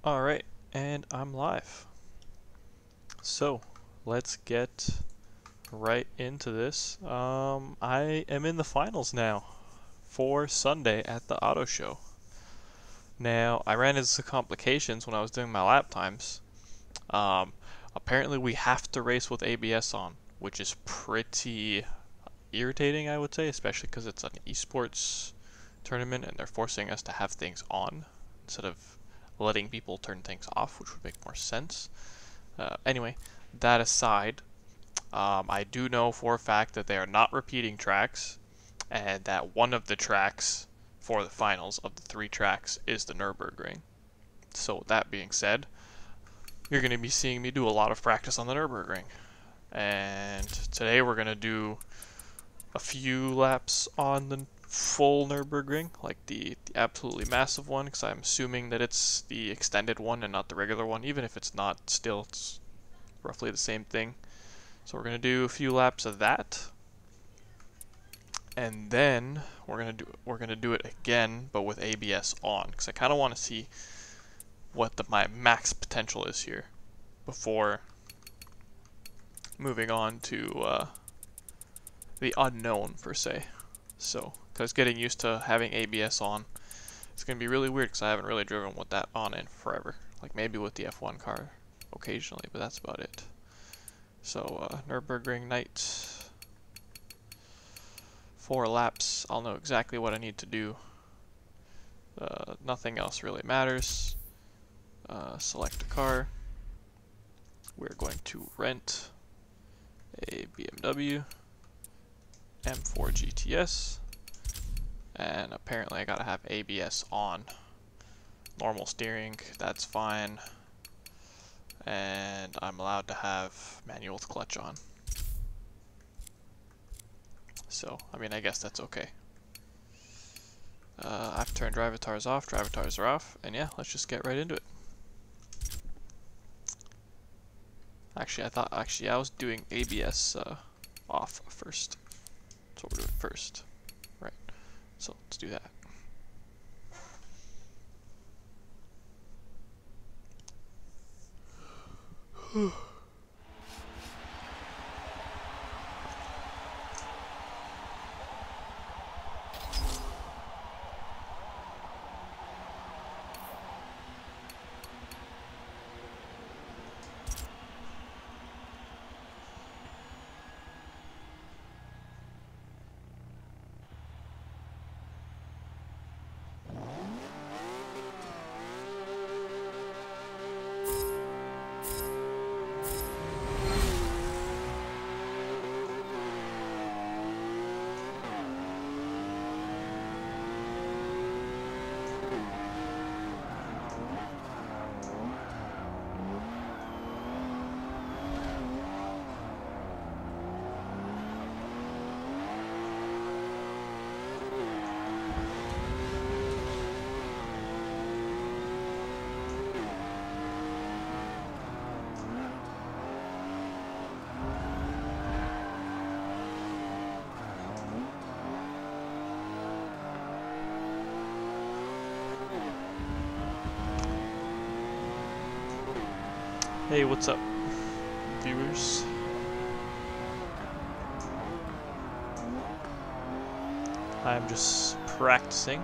Alright, and I'm live. So, let's get right into this. I am in the finals now for Sunday at the auto show. Now, I ran into some complications when I was doing my lap times. Um, Apparently we have to race with ABS on, which is pretty irritating, I would say, especially because it's an esports tournament and they're forcing us to have things on instead of letting people turn things off, which would make more sense. Anyway, that aside, I do know for a fact that they are not repeating tracks, and that one of the tracks for the finals of the three tracks is the Nürburgring. So that being said, you're going to be seeing me do a lot of practice on the Nürburgring. And today we're going to do a few laps on the full Nürburgring, like the absolutely massive one, because I'm assuming that it's the extended one and not the regular one. Even if it's not, still it's roughly the same thing. So we're gonna do a few laps of that, and then we're gonna do it again, but with ABS on, because I kind of want to see what my max potential is here before moving on to the unknown per se. So, because getting used to having ABS on, it's gonna be really weird because I haven't really driven with that on in forever. Like maybe with the F1 car occasionally, but that's about it. So Nürburgring night, 4 laps. I'll know exactly what I need to do. Nothing else really matters. Select a car. We're going to rent a BMW M4 GTS, and apparently I gotta have ABS on. Normal steering, that's fine, and I'm allowed to have manual with clutch on. So, I mean, I guess that's okay. I've turned drivatars off, drivatars are off, and yeah, let's just get right into it. Actually, I was doing ABS off first. That's what we're doing first. Right, so let's do that. Hey, what's up, viewers? I'm just practicing.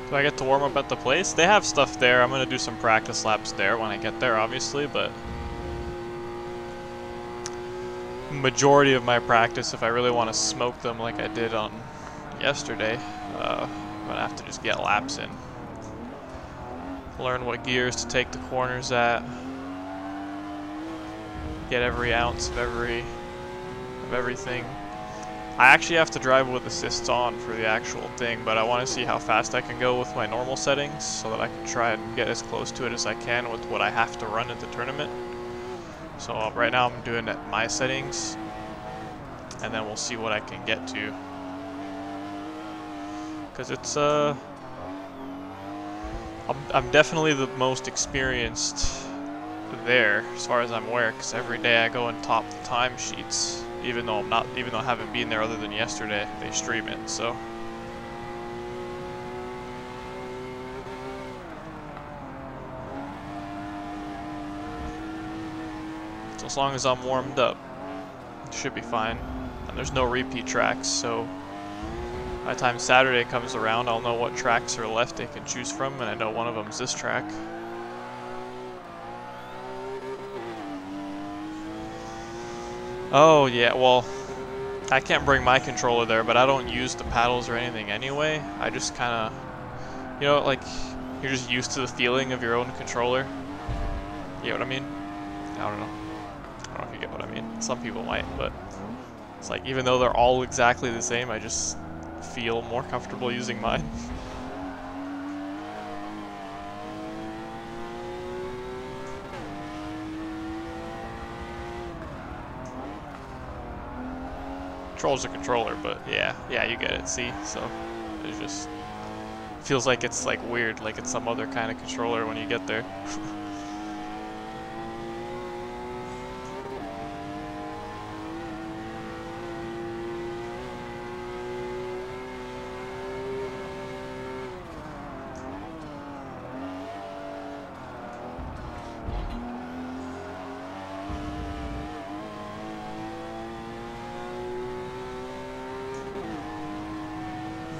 Do I get to warm up at the place? They have stuff there. I'm gonna do some practice laps there when I get there, obviously, but majority of my practice, if I really want to smoke them like I did on yesterday, I'm gonna have to just get laps in. Learn what gears to take the corners at. Get every ounce of everything. I actually have to drive with assists on for the actual thing, but I want to see how fast I can go with my normal settings so that I can try and get as close to it as I can with what I have to run at the tournament. So right now I'm doing at my settings, and then we'll see what I can get to. Because it's I'm definitely the most experienced there as far as I'm aware, because every day I go and top the timesheets. Even though I haven't been there other than yesterday, they stream it, so. So as long as I'm warmed up, it should be fine. And there's no repeat tracks, so by the time Saturday comes around, I'll know what tracks are left they can choose from, and I know one of them is this track. Oh yeah, well, I can't bring my controller there, but I don't use the paddles or anything anyway. I just kind of, you know, like, you're just used to the feeling of your own controller. You know what I mean? I don't know. I don't know if you get what I mean. Some people might, but it's like, even though they're all exactly the same, I just feel more comfortable using mine. Controller's a controller, but yeah, you get it, see? So, it just feels like it's like weird, like it's some other kind of controller when you get there.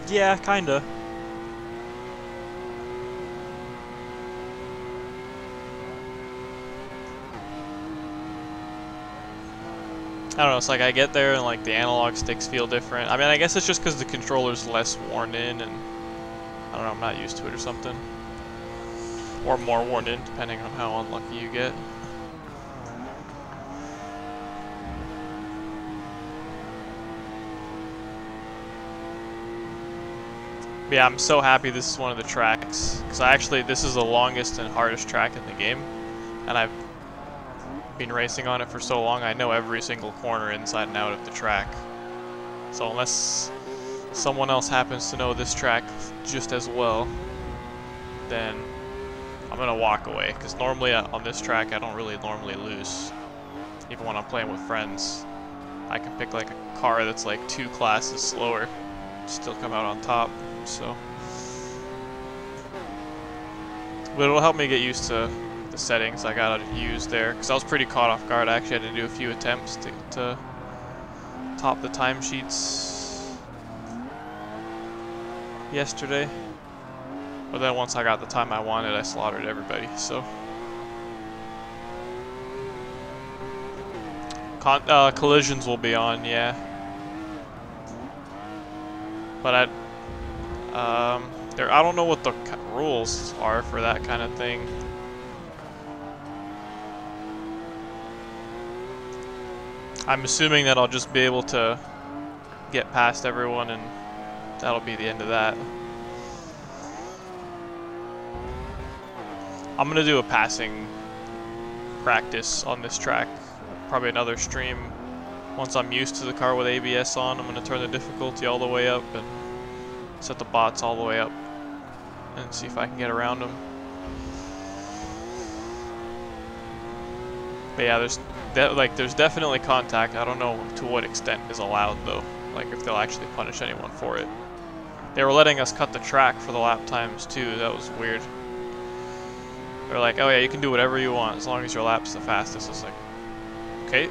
Yeah, kinda. I don't know, it's like I get there and like the analog sticks feel different. I mean, I guess it's just because the controller's less worn in and I don't know, I'm not used to it or something. Or more worn in, depending on how unlucky you get. But yeah, I'm so happy this is one of the tracks, because this is the longest and hardest track in the game, and I've been racing on it for so long, I know every single corner inside and out of the track. So unless someone else happens to know this track just as well, then I'm gonna walk away, because normally on this track I don't really normally lose. Even when I'm playing with friends, I can pick like a car that's like 2 classes slower, still come out on top. So, but it'll help me get used to the settings I gotta use there, because I was pretty caught off guard. I actually had to do a few attempts to top the timesheets yesterday, but then once I got the time I wanted, I slaughtered everybody. So, collisions will be on, yeah, but I don't know what the rules are for that kind of thing. I'm assuming that I'll just be able to get past everyone and that'll be the end of that. I'm gonna do a passing practice on this track, probably another stream. Once I'm used to the car with ABS on, I'm gonna turn the difficulty all the way up and set the bots all the way up and see if I can get around them. But yeah, there's definitely contact. I don't know to what extent is allowed though, like if they'll actually punish anyone for it. They were letting us cut the track for the lap times too. That was weird. They're like, oh yeah, you can do whatever you want as long as your lap's the fastest. It's like, okay.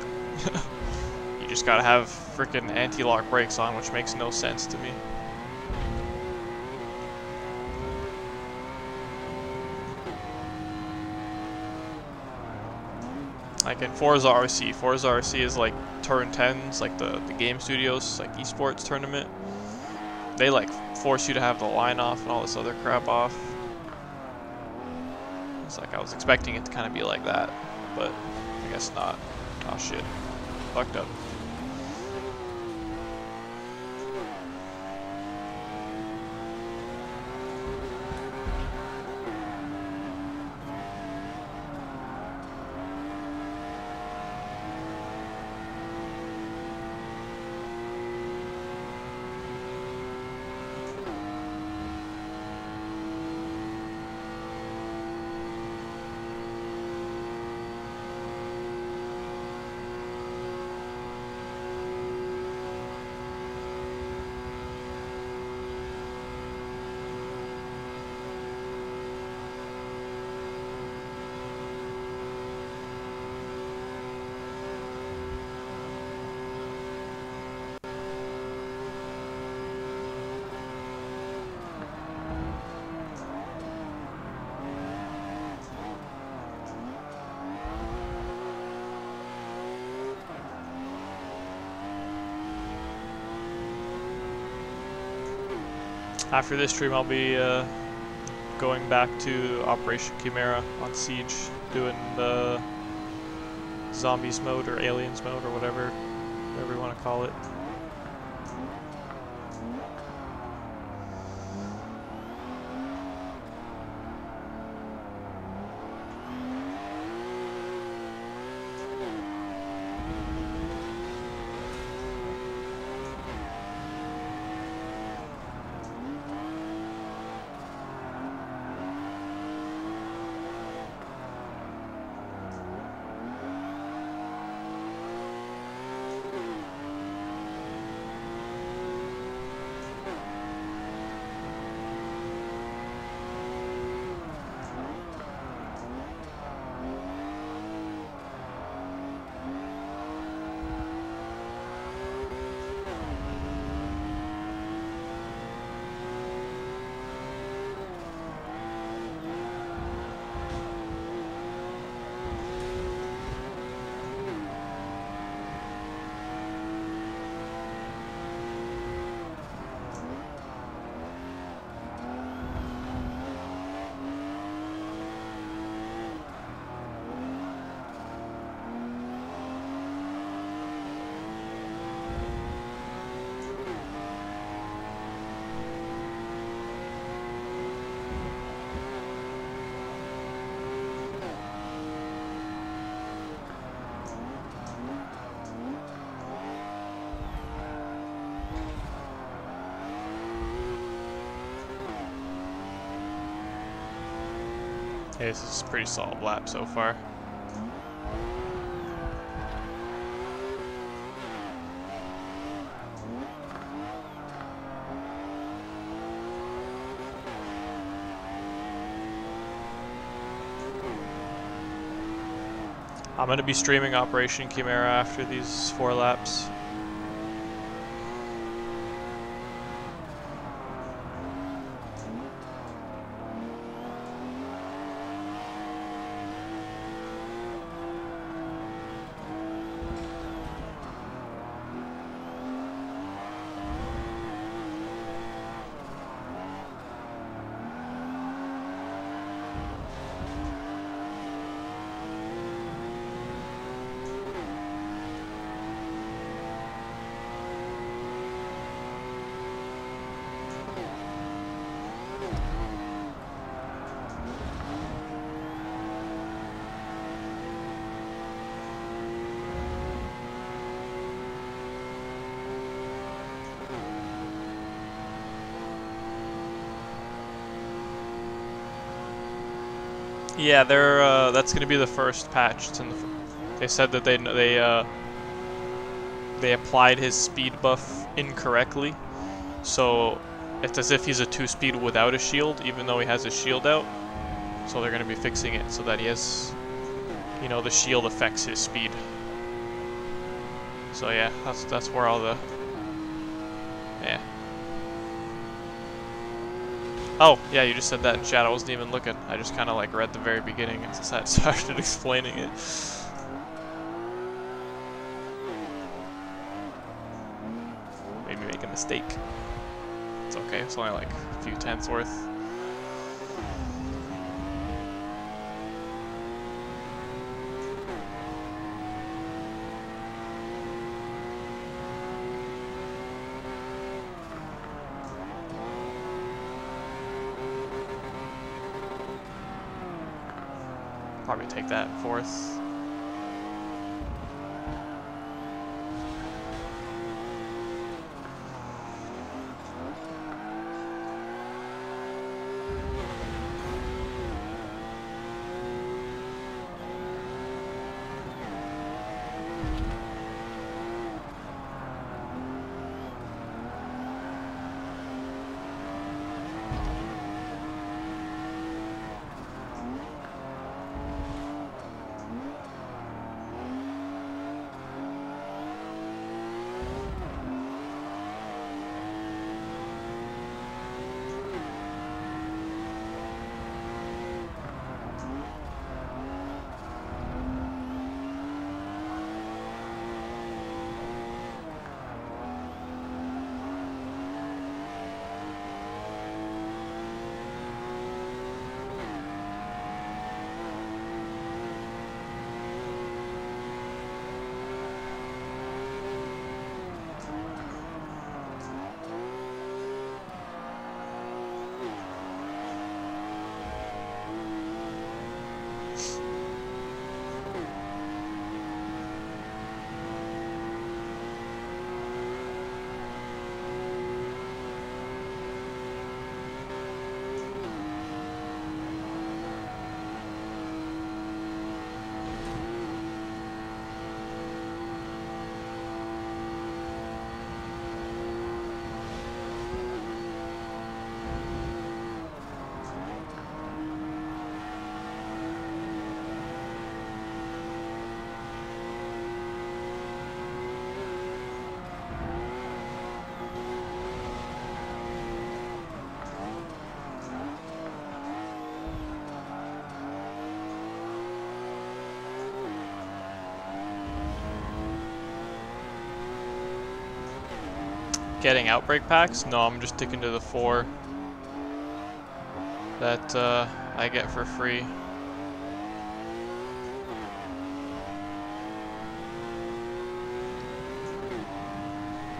You just gotta have freaking anti-lock brakes on, which makes no sense to me. Like in Forza RC. Forza RC is like turn 10s, like the game studios, like esports tournament. They like force you to have the line off and all this other crap off. It's like I was expecting it to kind of be like that, but I guess not. Oh shit. Fucked up. After this stream, I'll be going back to Operation Chimera on Siege, doing the Zombies mode or Aliens mode or whatever you want to call it. Hey, this is a pretty solid lap so far. I'm going to be streaming Operation Chimera after these 4 laps. Yeah, they're that's gonna be the first patch. It's in the they said that they applied his speed buff incorrectly, so it's as if he's a 2-speed without a shield, even though he has his shield out. So they're gonna be fixing it so that he has, you know, the shield affects his speed. So yeah, that's where all the yeah. Oh, yeah, you just said that in chat. I wasn't even looking. I just kind of like read the very beginning and started explaining it. mistake. It's okay, it's only like a few tenths worth. Probably take that fourth. Getting outbreak packs? No, I'm just sticking to the 4 that I get for free.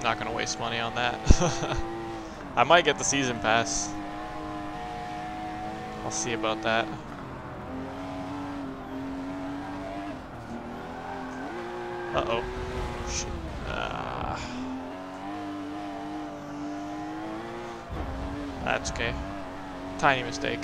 Not gonna waste money on that. I might get the season pass. I'll see about that. Uh-oh. Shit. That's okay. Tiny mistake.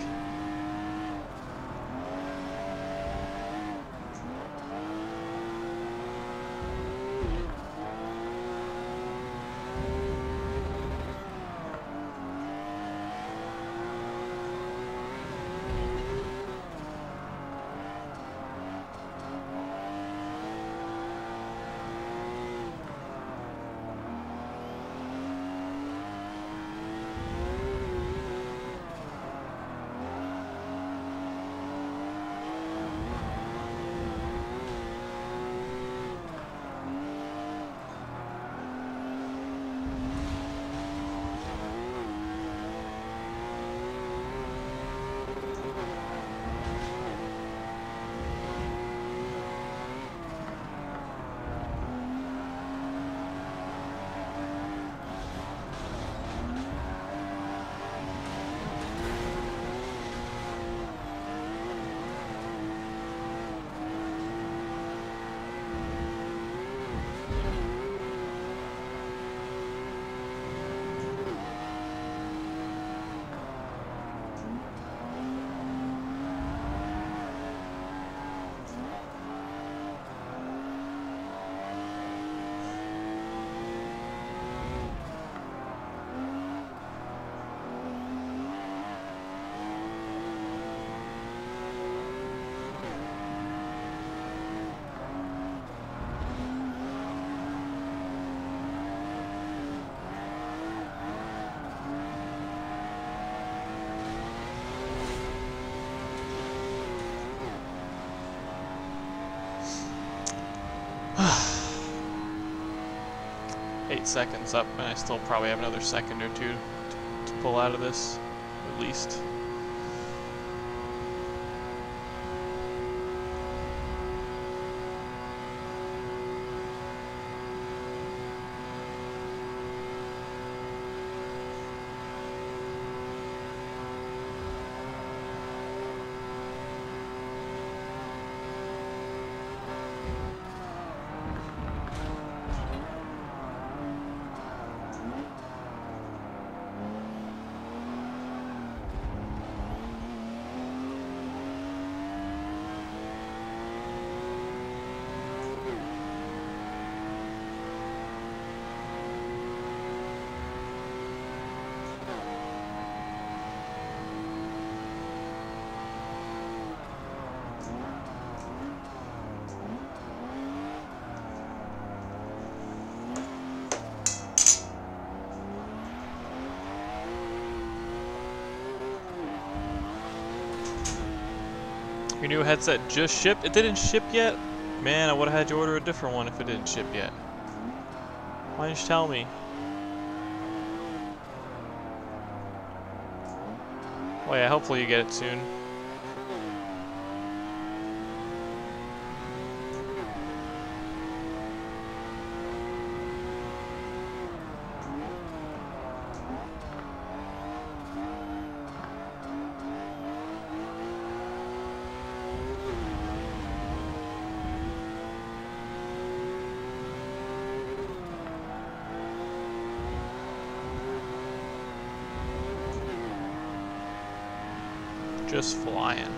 8 seconds up, and I still probably have another second or two to pull out of this, at least. Your new headset just shipped? It didn't ship yet? Man, I would have had you order a different one if it didn't ship yet. Why didn't you tell me? Well, yeah, hopefully you get it soon. Just flying.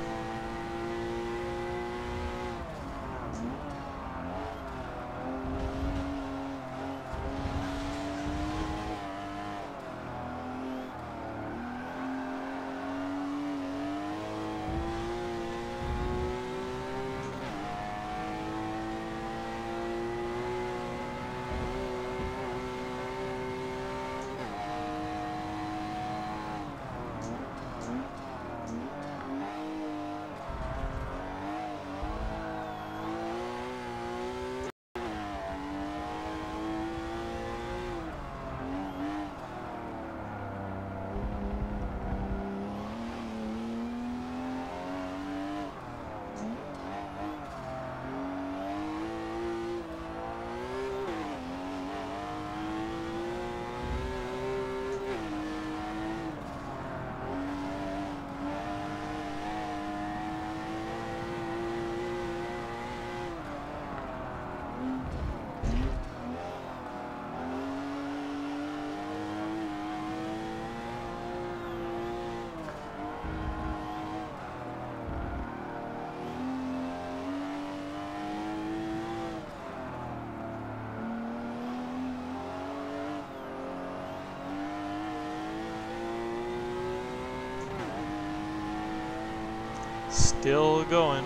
Still going.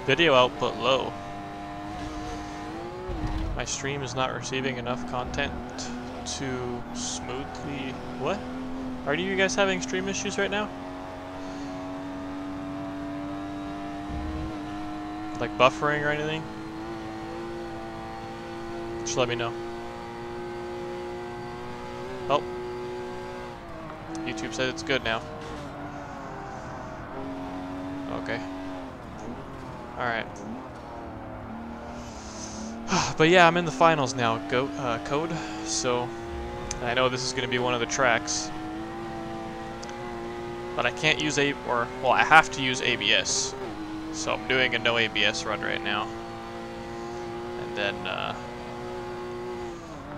Video output low. My stream is not receiving enough content to smoothly... What? Are any of you guys having stream issues right now? Like buffering or anything? Just let me know. Oh. YouTube said it's good now. Okay. Alright. But yeah, I'm in the finals now, Code. So, I know this is going to be one of the tracks. But I can't use well, I have to use ABS. So I'm doing a no ABS run right now. And then, I'm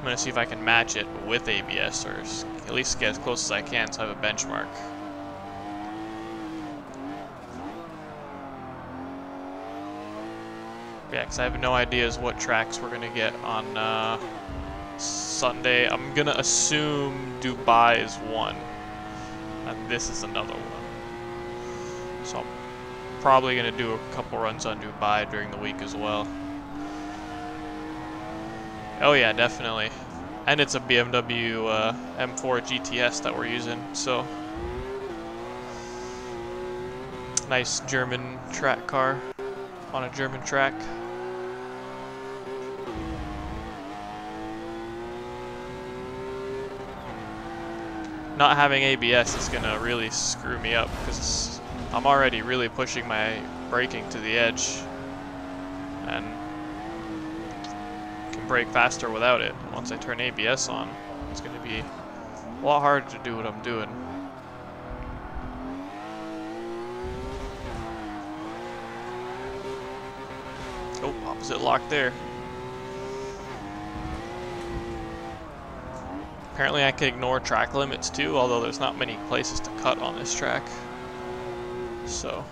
going to see if I can match it with ABS, or at least get as close as I can so I have a benchmark. Yeah, because I have no ideas what tracks we're going to get on Sunday. I'm going to assume Dubai is one, and this is another one. So I'm probably going to do a couple runs on Dubai during the week as well. Oh yeah, definitely. And it's a BMW M4 GTS that we're using, so... Nice German track car on a German track. not having ABS is gonna really screw me up because I'm already really pushing my braking to the edge and can brake faster without it. Once I turn ABS on, it's gonna be a lot harder to do what I'm doing. Oh, opposite lock there. Apparently I can ignore track limits too, although there's not many places to cut on this track. So.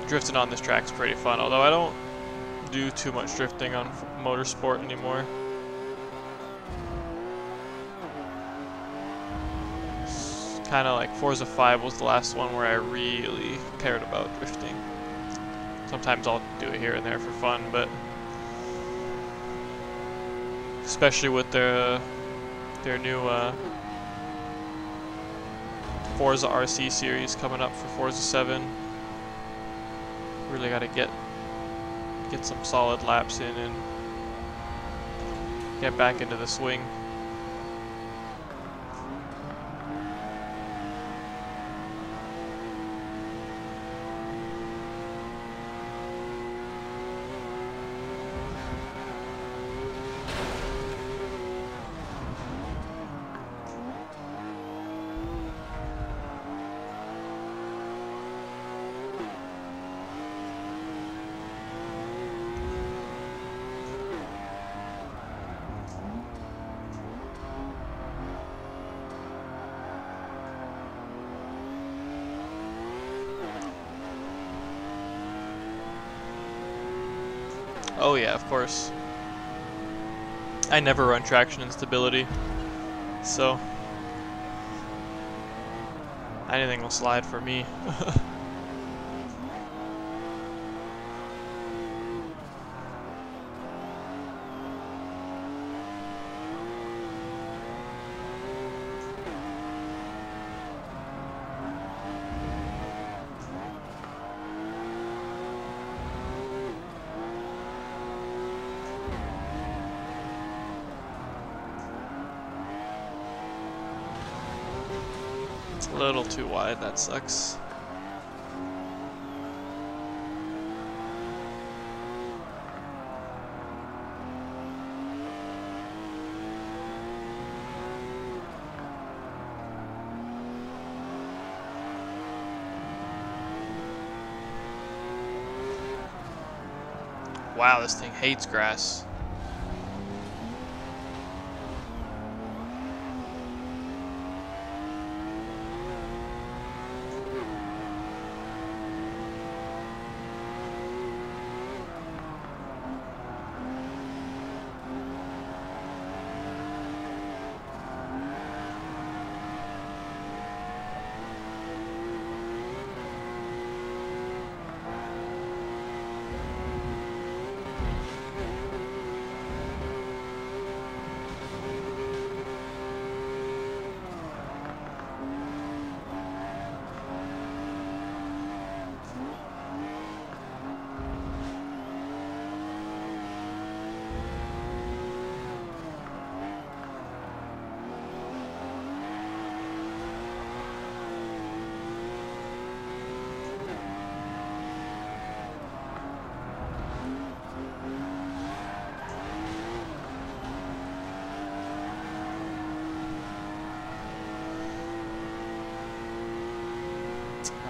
Drifting on this track's pretty fun, although I don't do too much drifting on Motorsport anymore. Kind of like Forza 5 was the last one where I really cared about drifting. Sometimes I'll do it here and there for fun, but especially with their new Forza RC series coming up for Forza 7, really got to get some solid laps in and get back into the swing. Oh yeah, of course. I never run traction and stability, so anything will slide for me. A little too wide, that sucks. Wow, this thing hates grass.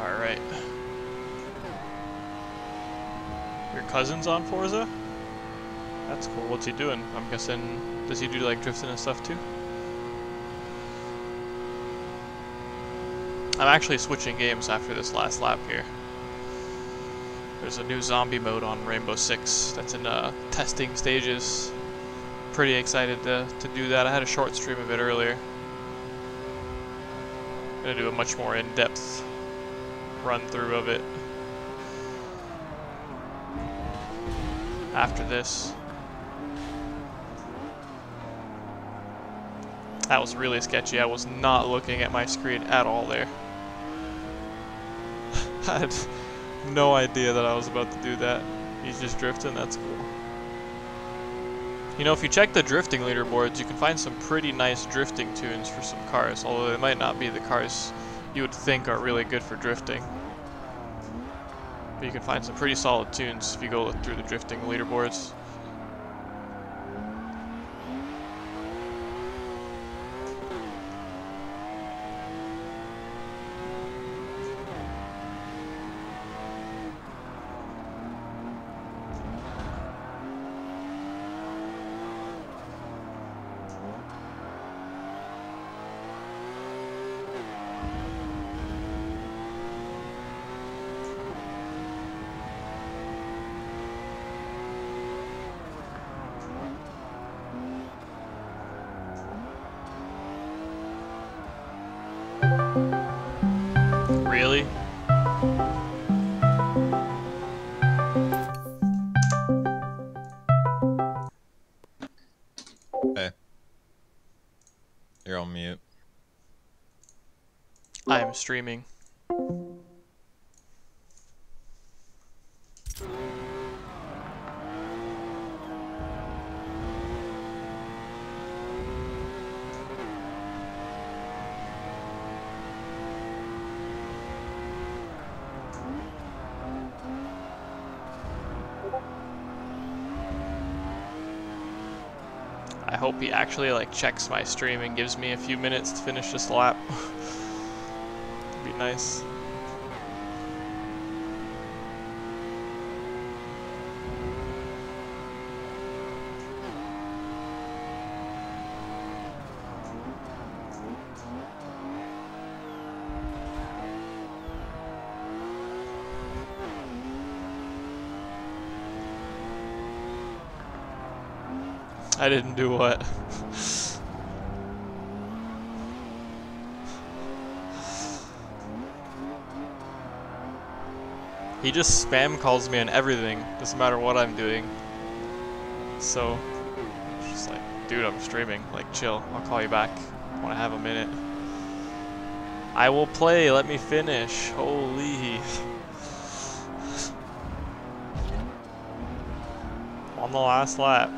Alright. Your cousin's on Forza? That's cool. What's he doing? I'm guessing, does he do like drifting and stuff too? I'm actually switching games after this last lap here. There's a new zombie mode on Rainbow Six that's in testing stages. Pretty excited to do that. I had a short stream of it earlier. Gonna do a much more in-depth run through of it after this. That was really sketchy. I was not looking at my screen at all there. I had no idea that I was about to do that. He's just drifting, that's cool. You know, if you check the drifting leaderboards, you can find some pretty nice drifting tunes for some cars, although they might not be the cars you would think are really good for drifting. But you can find some pretty solid tunes if you go look through the drifting leaderboards. Really? Hey. You're on mute. I am streaming. I hope he actually like checks my stream and gives me a few minutes to finish this lap. It'd be nice. I didn't do what? He just spam calls me on everything, doesn't matter what I'm doing. So, it's just like, dude, I'm streaming. Like, chill. I'll call you back. I want to have a minute. I will play. Let me finish. Holy. On the last lap.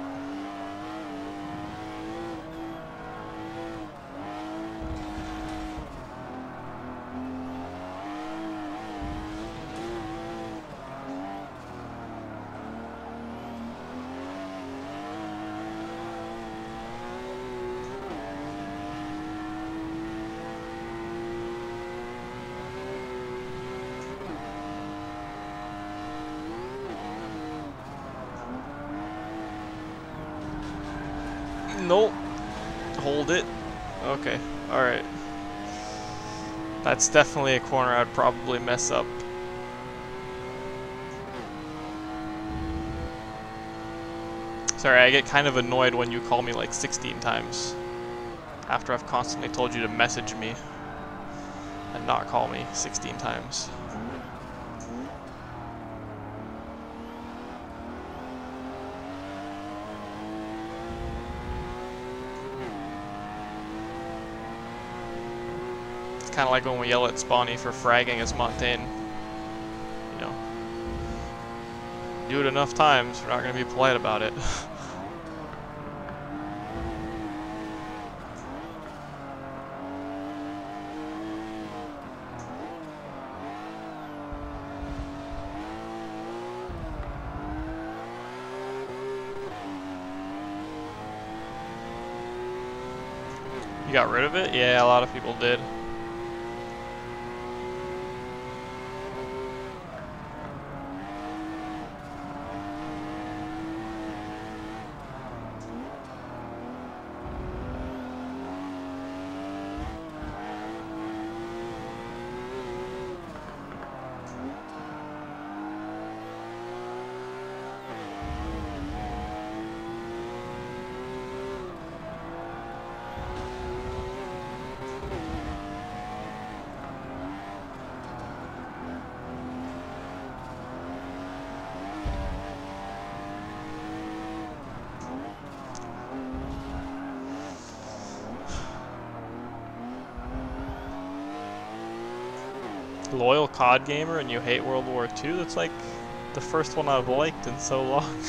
Nope. Hold it. Okay. Alright. That's definitely a corner I'd probably mess up. Sorry, I get kind of annoyed when you call me like 16 times. After I've constantly told you to message me. And not call me 16 times. Kind of like when we yell at Spawny for fragging as Montaigne. You know, do it enough times, we're not going to be polite about it. You got rid of it? Yeah, a lot of people did. loyal COD gamer and you hate World War II, that's like the first one I've liked in so long.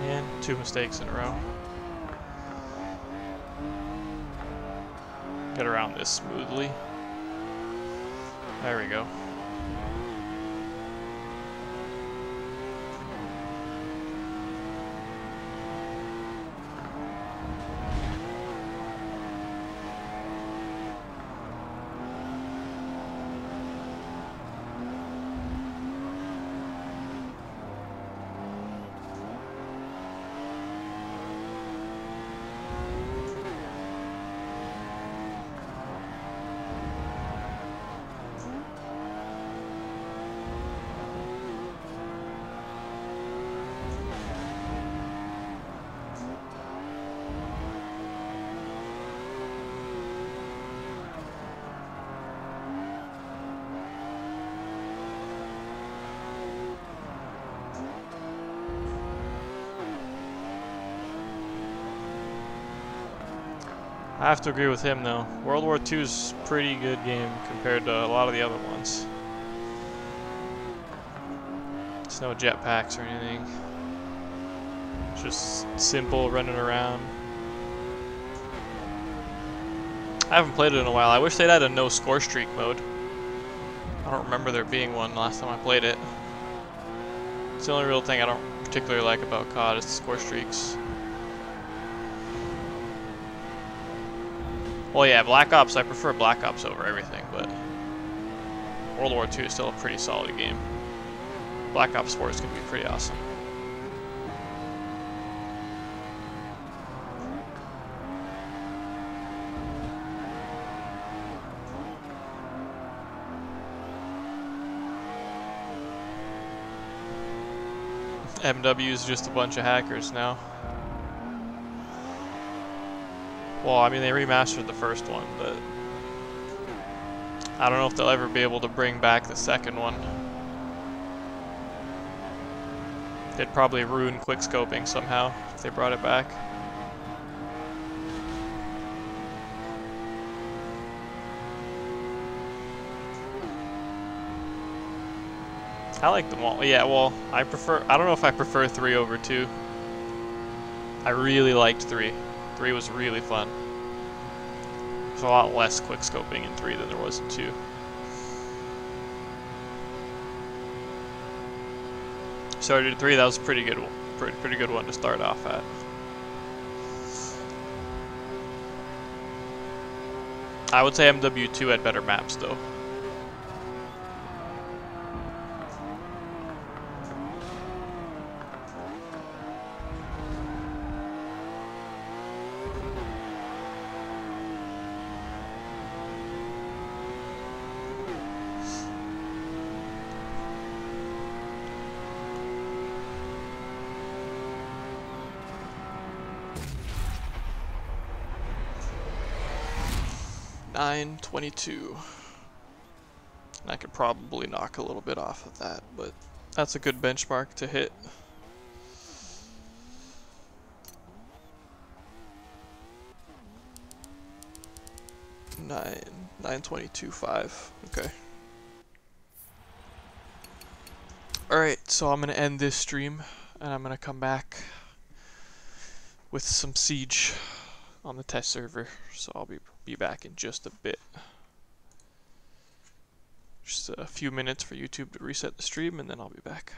And 2 mistakes in a row. Get around this smoothly. There we go. I have to agree with him though. World War II is a pretty good game compared to a lot of the other ones. It's no jetpacks or anything. It's just simple running around. I haven't played it in a while. I wish they'd had a no score streak mode. I don't remember there being one last time I played it. It's the only real thing I don't particularly like about COD is the score streaks. Well, yeah, Black Ops, I prefer Black Ops over everything, but World War II is still a pretty solid game. Black Ops 4 is going to be pretty awesome. MW is just a bunch of hackers now. Well, I mean, they remastered the first one, but I don't know if they'll ever be able to bring back the second one. They'd probably ruin quickscoping somehow if they brought it back. I like them all. Yeah, well, I don't know if I prefer 3 over 2. I really liked 3. 3 was really fun. There's a lot less quickscoping in 3 than there was in 2. Started at 3, that was a pretty good one to start off at. I would say MW2 had better maps though. .22. I could probably knock a little bit off of that, but that's a good benchmark to hit. 922.5. Okay. Alright, so I'm gonna end this stream and I'm gonna come back with some Siege on the test server. So I'll be back in just a bit. Just a few minutes for YouTube to reset the stream and then I'll be back.